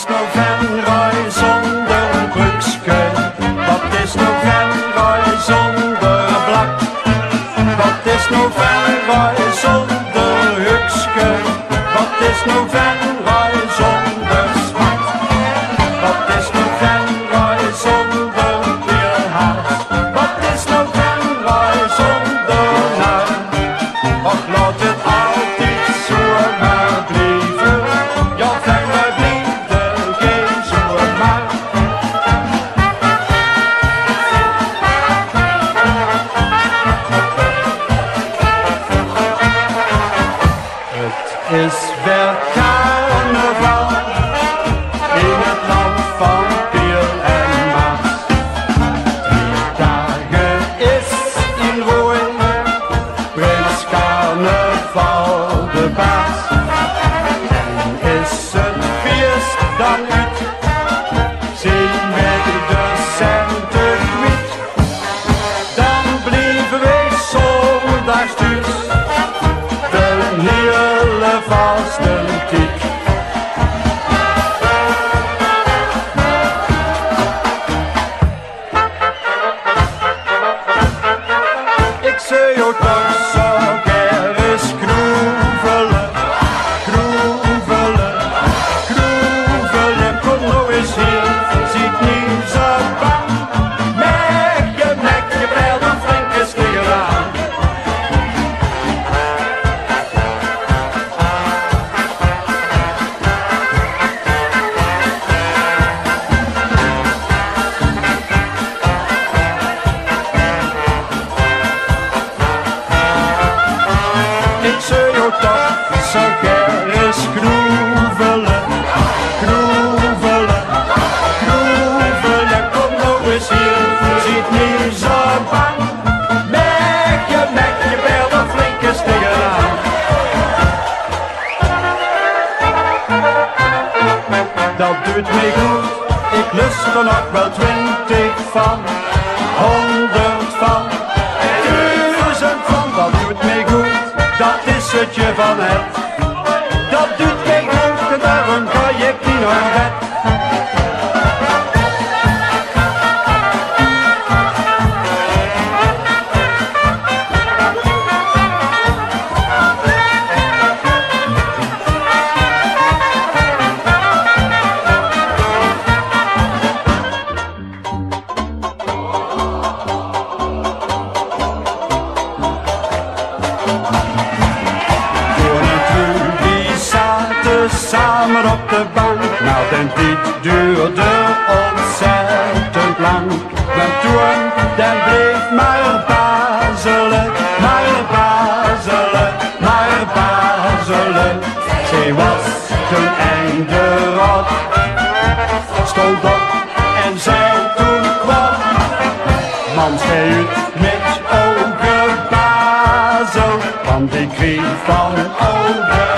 is nou Venray zonder broekske? Wat is nou Venray zonder blak? Wat is nou Venray zonder hukske? Wat is nou Venray zonder smak? Wat is nou Venray zonder weerhaast? Wat is nou Venray zonder naam? Och, laat het altijd zo maar blijven. Ja, Venray blijft er geen zo maar. Het is weer carnaval in het land van Pier en Maas. 3 dagen is in rooi, prins carnaval de baas. En is het feest dan uit, zien wij de centen kwijt. Dan blijven wij zondags thuis, de hele vaste tijd. Ik zei jou toch zo, er is groevelen, groevelen, groevelen. Kom nou eens hier, ziet niet zo bang. Mek je wel een flinke stier aan. Ik zei jou toch, zo er is groevelen, groevelen, groevelen. Kom nou eens hier, ziet niet zo bang. Mek je wel een flinke stier aan. Dat doet mij goed, ik lust er nog wel 20 van, 100 van, 1000 van. Dat doet mij goed, dat is het je van het. Dat doet mij goed en daarom ga ik niet naar bed. Samen op de bank, nou den tijd duurde ontzettend lang. Want toen, den bleef maar bazelen, maar bazelen, maar bazelen. Zij was ten einde rot, stond op en zei toen kwam. Man zei uit met ogen bazel, want ik kreeg van ogen